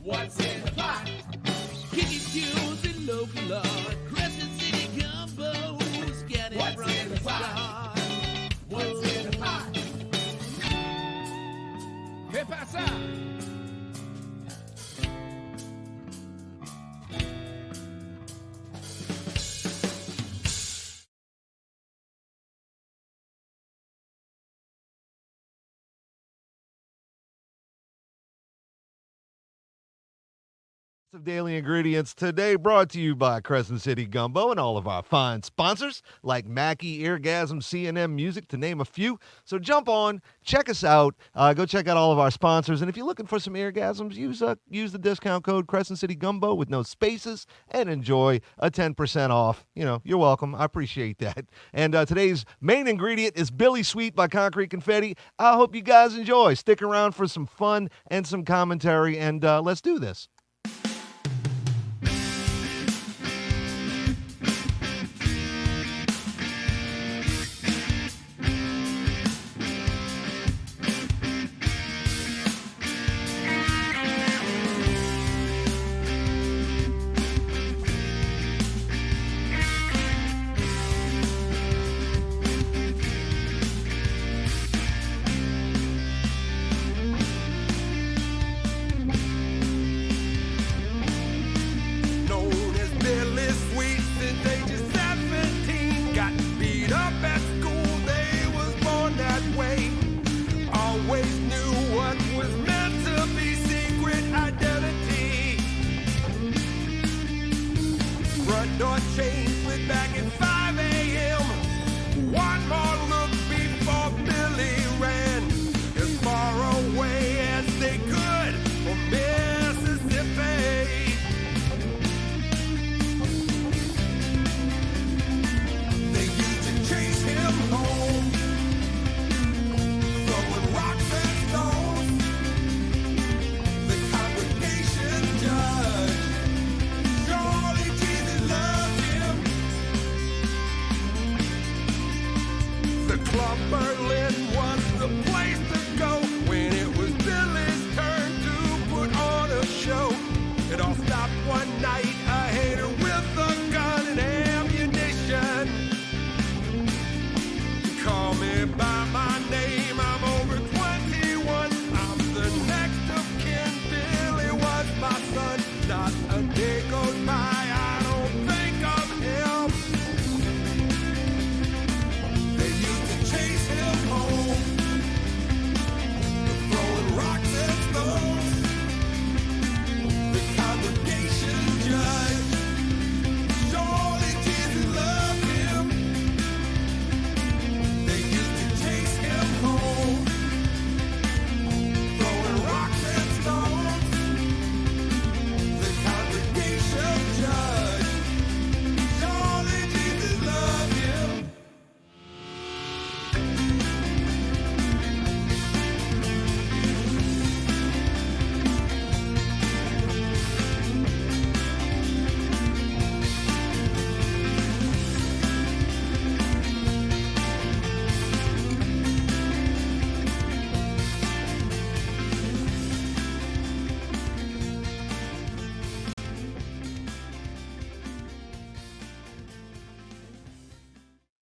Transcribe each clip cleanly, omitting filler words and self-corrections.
What's in the pot? Kicking tunes and local art. Crescent City gumbos. Get it from the start. What's in the pot? ¿Qué pasa? Of daily ingredients today brought to you by Crescent City Gumbo and all of our fine sponsors like Mackie, Eargasm, C&M Music, to name a few. So jump on, check us out, go check out all of our sponsors. And if you're looking for some Eargasms, use the discount code Crescent City Gumbo with no spaces and enjoy a 10% off. You know, you're welcome. I appreciate that. And today's main ingredient is Billy Sweet by Concrete Confetti. I hope you guys enjoy. Stick around for some fun and some commentary, and let's do this.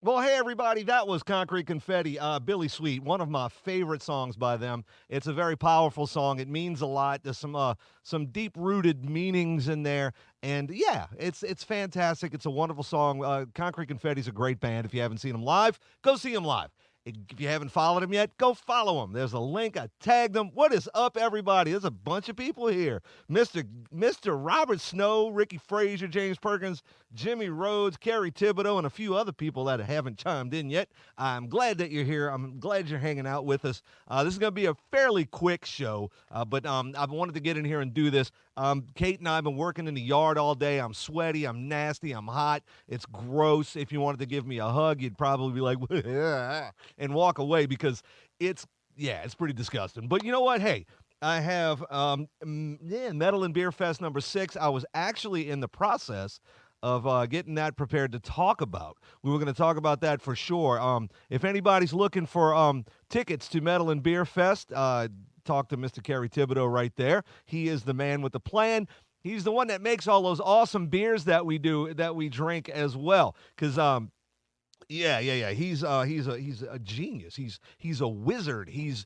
Well, hey, everybody, that was Concrete Confetti, Billy Sweet, one of my favorite songs by them. It's a very powerful song. It means a lot. There's some deep-rooted meanings in there. And, yeah, it's fantastic. It's a wonderful song. Concrete Confetti's a great band. If you haven't seen them live, go see them live. If you haven't followed them yet, go follow them. There's a link. I tagged them. What is up, everybody? There's a bunch of people here. Mr. Robert Snow, Ricky Frazier, James Perkins, Jimmy Rhodes, Kerry Thibodeau, and a few other people that haven't chimed in yet. I'm glad that you're here. I'm glad you're hanging out with us. This is going to be a fairly quick show, but I wanted to get in here and do this. Kate and I have been working in the yard all day. I'm sweaty. I'm nasty. I'm hot. It's gross. If you wanted to give me a hug, you'd probably be like, and walk away because it's pretty disgusting. But you know what? Hey, I have Metal and Beer Fest number 6. I was actually in the process of getting that prepared to talk about. We were going to talk about that for sure. If anybody's looking for tickets to Metal and Beer Fest, talk to Mr. Kerry Thibodeau right there. He is the man with the plan. He's the one that makes all those awesome beers that we drink as well. Because yeah. He's a genius. He's a wizard. He's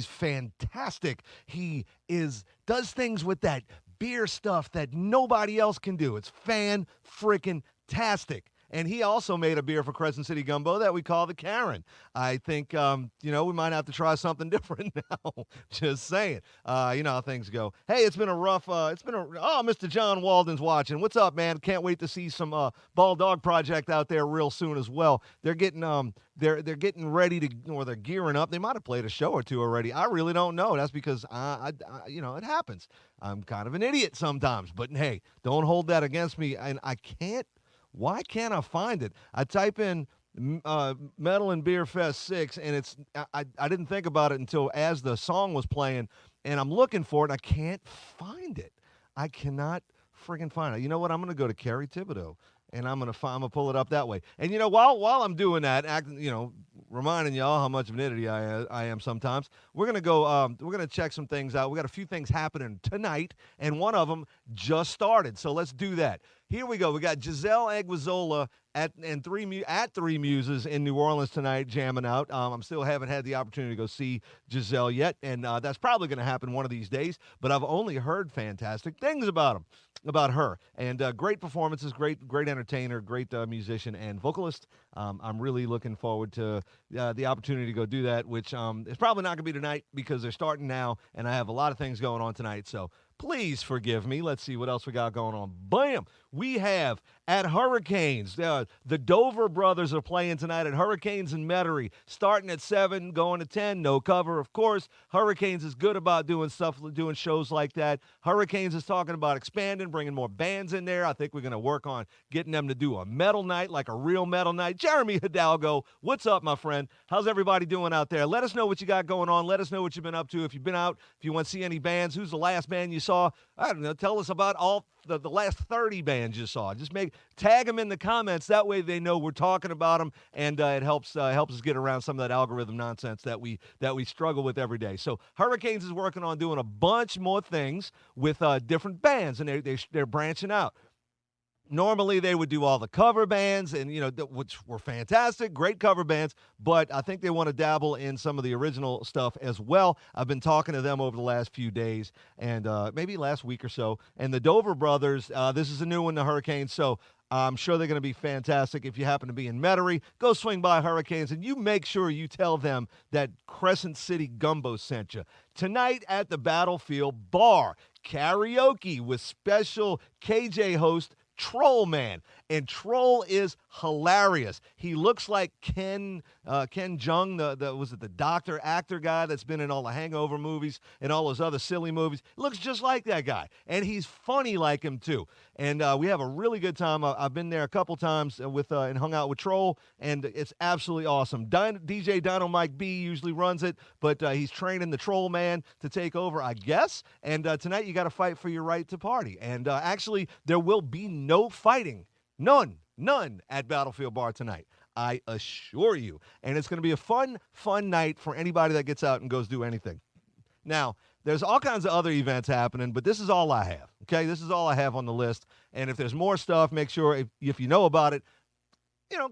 fantastic. He does things with that beer stuff that nobody else can do. It's fan-freaking-tastic. And he also made a beer for Crescent City Gumbo that we call the Karen. I think, we might have to try something different now. Just saying. You know how things go. Hey, it's been a rough, oh, Mr. John Walden's watching. What's up, man? Can't wait to see some Ball Dog Project out there real soon as well. They're getting, they're getting ready to, or they're gearing up. They might have played a show or two already. I really don't know. That's because, it happens. I'm kind of an idiot sometimes. But, hey, don't hold that against me. And why can't I find it? I type in Metal and Beer Fest 6, and I didn't think about it until as the song was playing, and I'm looking for it, and I can't find it. I cannot friggin' find it. You know what? I'm going to go to Kerry Thibodeau, and I'm gonna pull it up that way. And while I'm doing that, reminding y'all how much of an idiot I am sometimes, we're gonna go. We're gonna check some things out. We got a few things happening tonight, and one of them just started. So let's do that. Here we go. We got Giselle Anguizola at Three Muses in New Orleans tonight, jamming out. I'm still haven't had the opportunity to go see Giselle yet, and that's probably going to happen one of these days. But I've only heard fantastic things about her, and great performances, great entertainer, great musician and vocalist. I'm really looking forward to the opportunity to go do that, which is probably not going to be tonight because they're starting now, and I have a lot of things going on tonight. So please forgive me. Let's see what else we got going on. Bam! We have at Hurricanes. The Dover brothers are playing tonight at Hurricanes in Metairie, starting at 7, going to 10. No cover, of course. Hurricanes is good about doing shows like that. Hurricanes is talking about expanding, bringing more bands in there. I think we're going to work on getting them to do a metal night, like a real metal night. Jeremy Hidalgo, what's up, my friend? How's everybody doing out there? Let us know what you got going on. Let us know what you've been up to. If you've been out, if you want to see any bands, who's the last band you saw? I don't know. Tell us about all the last 30 bands you saw. Just tag them in the comments. That way they know we're talking about them, and it helps us get around some of that algorithm nonsense that we struggle with every day. So Hurricanes is working on doing a bunch more things with different bands, and they're branching out. Normally, they would do all the cover bands, and which were fantastic, great cover bands, but I think they want to dabble in some of the original stuff as well. I've been talking to them over the last few days, and maybe last week or so. And the Dover brothers, this is a new one, the Hurricanes, so I'm sure they're going to be fantastic. If you happen to be in Metairie, go swing by Hurricanes, and you make sure you tell them that Crescent City Gumbo sent you. Tonight at the Battlefield Bar, karaoke with special KJ host Troll Man, and Troll is hilarious. He looks like Ken Jeong, the doctor actor guy that's been in all the Hangover movies and all those other silly movies. Looks just like that guy, and he's funny like him too. And we have a really good time. I've been there a couple times and hung out with Troll, and it's absolutely awesome. DJ Dino Mike B usually runs it, but he's training the Troll Man to take over, I guess. And tonight you got to fight for your right to party. And actually, there will be no fighting. None at Battlefield Bar tonight. I assure you. And it's going to be a fun night for anybody that gets out and goes do anything. Now, there's all kinds of other events happening, but this is all I have, okay? This is all I have on the list. And if there's more stuff, make sure if you know about it,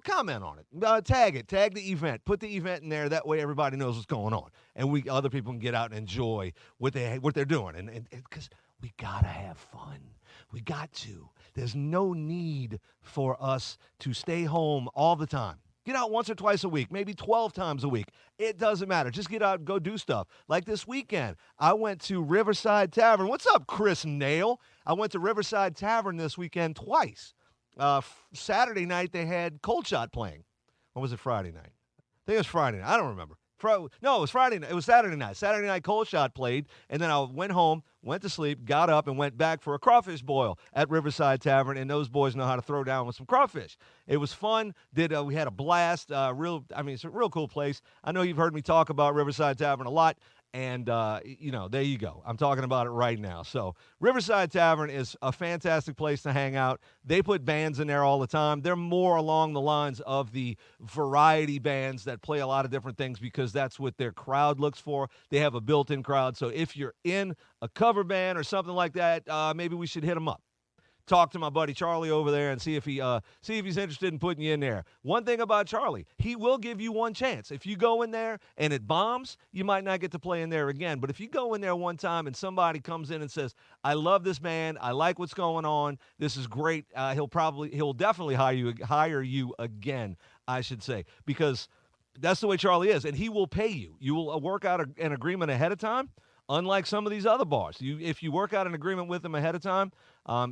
comment on it. Tag the event. Put the event in there. That way everybody knows what's going on. And other people can get out and enjoy what they're doing. And because we got to have fun. We got to. There's no need for us to stay home all the time. Get out once or twice a week, maybe 12 times a week. It doesn't matter. Just get out and go do stuff. Like this weekend, I went to Riverside Tavern. What's up, Chris Nail? I went to Riverside Tavern this weekend twice. Saturday night, they had Cold Shot playing. Or was it Friday night? I think it was Friday night. I don't remember. No, it was Friday night. It was Saturday night. Saturday night, Cold Shot played, and then I went home, went to sleep, got up, and went back for a crawfish boil at Riverside Tavern, and those boys know how to throw down with some crawfish. It was fun. We had a blast. It's a real cool place. I know you've heard me talk about Riverside Tavern a lot, And, there you go. I'm talking about it right now. So Riverside Tavern is a fantastic place to hang out. They put bands in there all the time. They're more along the lines of the variety bands that play a lot of different things because that's what their crowd looks for. They have a built-in crowd. So if you're in a cover band or something like that, maybe we should hit them up. Talk to my buddy Charlie over there and see if he's interested in putting you in there. One thing about Charlie, he will give you one chance. If you go in there and it bombs, you might not get to play in there again. But if you go in there one time and somebody comes in and says, "I love this band. I like what's going on. This is great," he'll definitely hire you again, I should say, because that's the way Charlie is, and he will pay you. You will work out an agreement ahead of time. Unlike some of these other bars, if you work out an agreement with him ahead of time,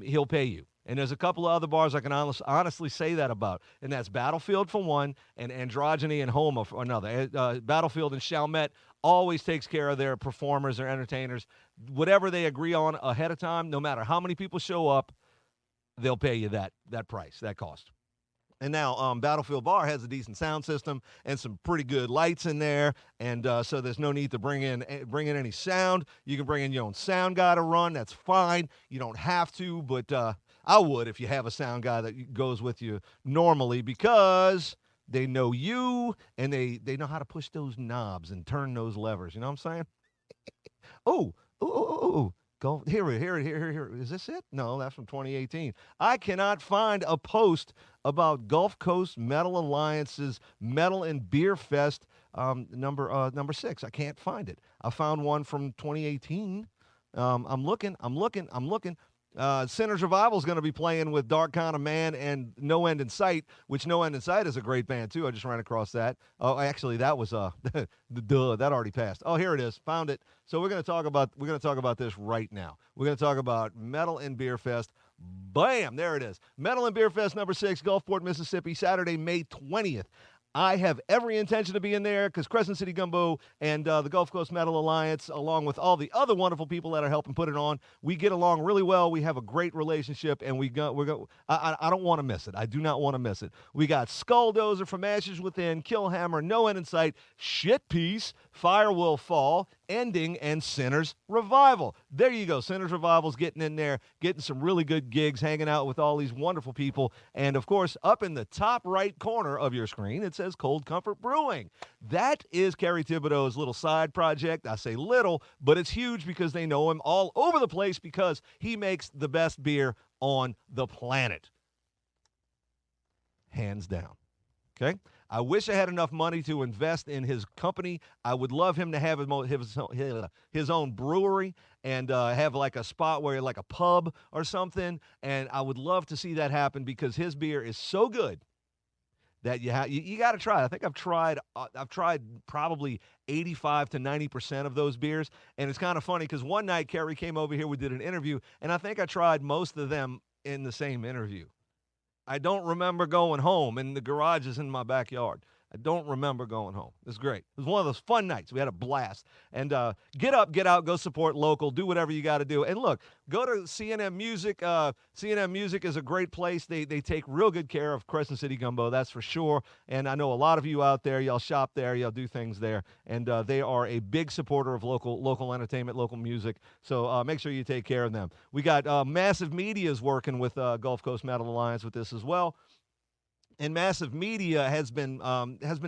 he'll pay you. And there's a couple of other bars I can honestly say that about, and that's Battlefield for one, and Androgyny and Homa for another. Battlefield and Chalmette always takes care of their performers or entertainers. Whatever they agree on ahead of time, no matter how many people show up, they'll pay you that price, that cost. And now Battlefield Bar has a decent sound system and some pretty good lights in there, and so there's no need to bring in any sound. You can bring in your own sound guy to run. That's fine. You don't have to, but I would if you have a sound guy that goes with you normally because they know you and they know how to push those knobs and turn those levers. You know what I'm saying? Oh. Go here. Is this it? No, that's from 2018. I cannot find a post about Gulf Coast Metal Alliance's Metal and Beer Fest number 6. I can't find it. I found one from 2018. I'm looking. Sinners Revival is going to be playing with Dark Kind of Man and No End in Sight, which No End in Sight is a great band too. I just ran across that. Oh, actually, that was that already passed. Oh, here it is. Found it. So we're going to talk about this right now. We're going to talk about Metal and Beer Fest. Bam, there it is. Metal and Beer Fest number 6, Gulfport, Mississippi, Saturday, May 20th. I have every intention to be in there because Crescent City Gumbo and the Gulf Coast Metal Alliance, along with all the other wonderful people that are helping put it on, we get along really well. We have a great relationship, and I don't want to miss it. I do not want to miss it. We got Skulldozer from Ashes Within, Killhammer, No End in Sight, Shit Piece, Fire Will Fall, Ending, and Sinners Revival. There you go. Sinners Revival's getting in there, getting some really good gigs, hanging out with all these wonderful people. And, of course, up in the top right corner of your screen, it says Cold Comfort Brewing. That is Kerry Thibodeau's little side project. I say little, but it's huge because they know him all over the place because he makes the best beer on the planet. Hands down. Okay? I wish I had enough money to invest in his company. I would love him to have his own brewery and have like a spot where like a pub or something. And I would love to see that happen because his beer is so good that you got to try it. I think I've tried probably 85 to 90% of those beers. And it's kind of funny because one night Kerry came over here, we did an interview, and I think I tried most of them in the same interview. I don't remember going home, and the garage is in my backyard. I don't remember going home. It was great. It was one of those fun nights. We had a blast. And get up, get out, go support local, do whatever you got to do. And look, go to C&M Music. C&M Music is a great place. They take real good care of Crescent City Gumbo, that's for sure. And I know a lot of you out there, y'all shop there, y'all do things there. And they are a big supporter of local entertainment, local music. So make sure you take care of them. We got Massive Media's working with Gulf Coast Metal Alliance with this as well. And Massive Media has been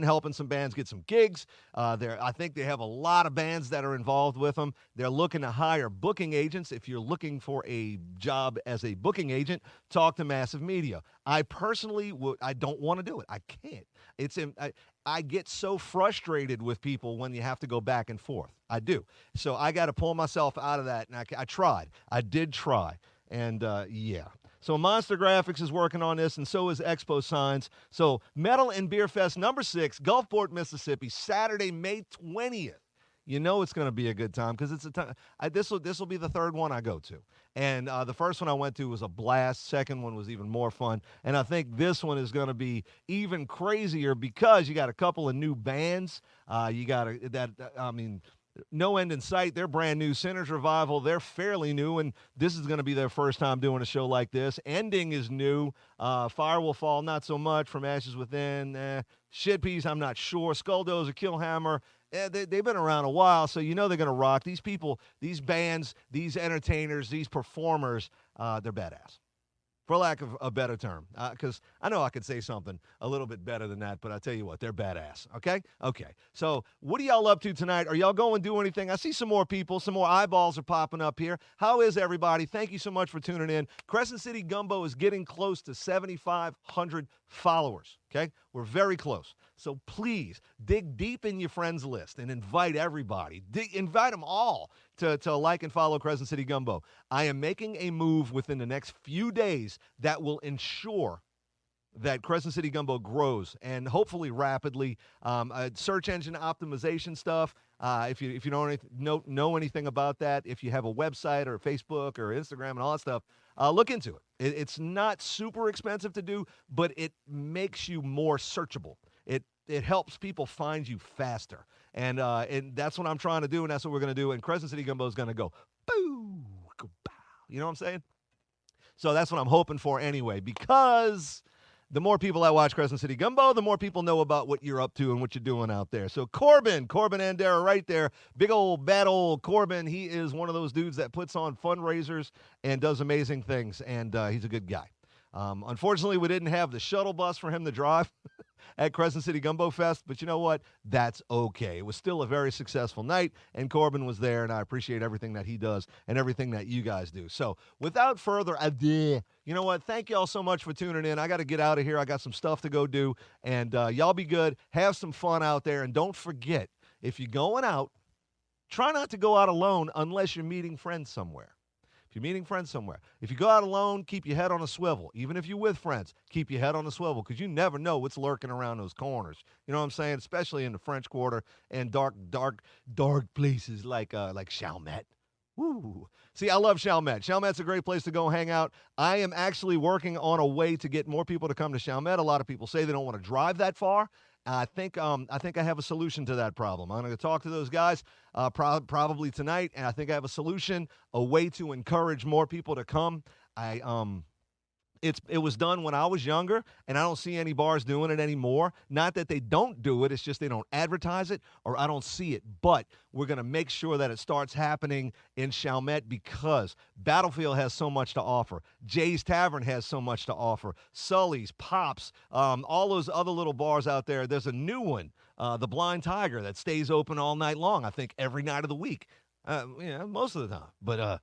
helping some bands get some gigs. I think they have a lot of bands that are involved with them. They're looking to hire booking agents. If you're looking for a job as a booking agent, talk to Massive Media. I personally I don't want to do it. I can't. I get so frustrated with people when you have to go back and forth. I do. So I got to pull myself out of that. And I tried. I did try. And yeah. So Monster Graphics is working on this, and so is Expo Signs. So Metal and Beer Fest number 6, Gulfport, Mississippi, Saturday, May 20th. You know it's going to be a good time because it's a time. This will be the third one I go to, and the first one I went to was a blast. Second one was even more fun, and I think this one is going to be even crazier because you got a couple of new bands. No End in Sight, they're brand new. Sinners Revival, they're fairly new, and this is going to be their first time doing a show like this. Ending is new. Fire Will Fall, not so much. From Ashes Within, Shit Piece, I'm not sure. Skulldozer, Killhammer, they've been around a while, so you know they're going to rock. These people, these bands, these entertainers, these performers, they're badass, for lack of a better term. Because I know I could say something a little bit better than that, but I tell you what, they're badass, okay? Okay, so what are y'all up to tonight? Are y'all going to do anything? I see some more people, some more eyeballs are popping up here. How is everybody? Thank you so much for tuning in. Crescent City Gumbo is getting close to 7,500 followers, okay? We're very close. So please dig deep in your friends list and invite everybody. Invite them all to like and follow Crescent City Gumbo. I am making a move within the next few days that will ensure that Crescent City Gumbo grows, and hopefully rapidly. Search engine optimization stuff. If you don't know anything about that, if you have a website or Facebook or Instagram and all that stuff, look into it. It's not super expensive to do, but it makes you more searchable. It helps people find you faster, and that's what I'm trying to do, and that's what we're going to do. And Crescent City Gumbo is going to go boo, go bow. You know what I'm saying? So that's what I'm hoping for anyway, because the more people that watch Crescent City Gumbo, the more people know about what you're up to and what you're doing out there. So Corbin Andera right there, big old, bad old Corbin. He is one of those dudes that puts on fundraisers and does amazing things, and he's a good guy. Unfortunately, we didn't have the shuttle bus for him to drive at Crescent City Gumbo Fest, but you know what? That's okay. It was still a very successful night, and Corbin was there, and I appreciate everything that he does and everything that you guys do. So without further ado, you know what? Thank y'all so much for tuning in. I got to get out of here. I got some stuff to go do, and y'all be good. Have some fun out there, and don't forget, if you're going out, try not to go out alone unless you're meeting friends somewhere. If you're meeting friends somewhere, if you go out alone, keep your head on a swivel. Even if you're with friends, keep your head on a swivel, because you never know what's lurking around those corners. You know what I'm saying? Especially in the French Quarter and dark places like Chalmette. Woo. See, I love Chalmette. Chalmette's a great place to go hang out. I am actually working on a way to get more people to come to Chalmette. A lot of people say they don't want to drive that far. I think I have a solution to that problem. I'm going to talk to those guys probably tonight, and I think I have a solution, a way to encourage more people to come. It was done when I was younger, and I don't see any bars doing it anymore. Not that they don't do it, it's just they don't advertise it, or I don't see it. But we're going to make sure that it starts happening in Chalmette, because Battlefield has so much to offer. Jay's Tavern has so much to offer. Sully's, Pops, all those other little bars out there. There's a new one, the Blind Tiger, that stays open all night long, I think every night of the week. Most of the time. But,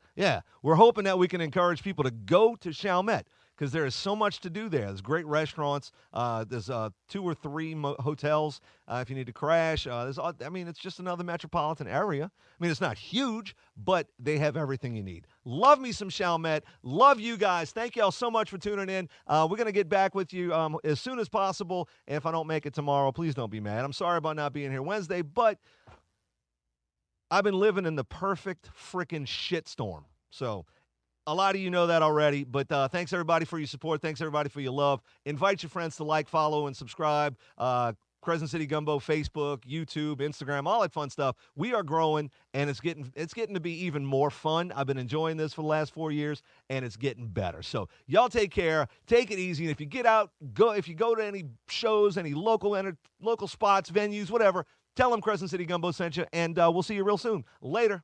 we're hoping that we can encourage people to go to Chalmette, because there is so much to do there. There's great restaurants. There's 2 or 3 hotels if you need to crash. It's just another metropolitan area. I mean, it's not huge, but they have everything you need. Love me some Chalmette. Love you guys. Thank y'all so much for tuning in. We're going to get back with you as soon as possible. And if I don't make it tomorrow, please don't be mad. I'm sorry about not being here Wednesday, but I've been living in the perfect freaking shitstorm. So a lot of you know that already, but thanks everybody for your support. Thanks everybody for your love. Invite your friends to like, follow, and subscribe. Crescent City Gumbo, Facebook, YouTube, Instagram, all that fun stuff. We are growing, and it's getting to be even more fun. I've been enjoying this for the last 4 years, and it's getting better. So y'all take care. Take it easy. And if you get out, if you go to any shows, any local spots, venues, whatever, tell them Crescent City Gumbo sent you, and we'll see you real soon. Later.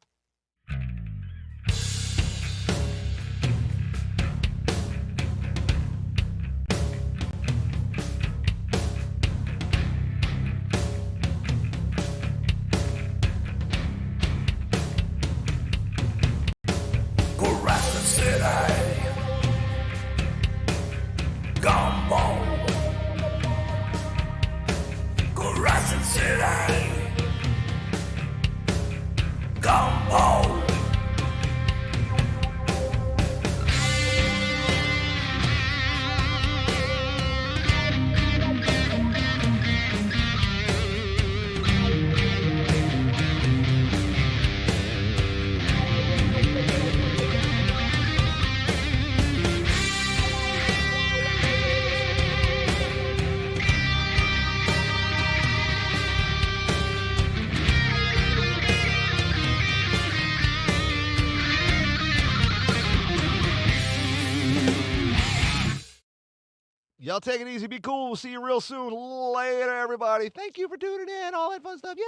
Y'all take it easy. Be cool. We'll see you real soon. Later, everybody. Thank you for tuning in. All that fun stuff. Yeah.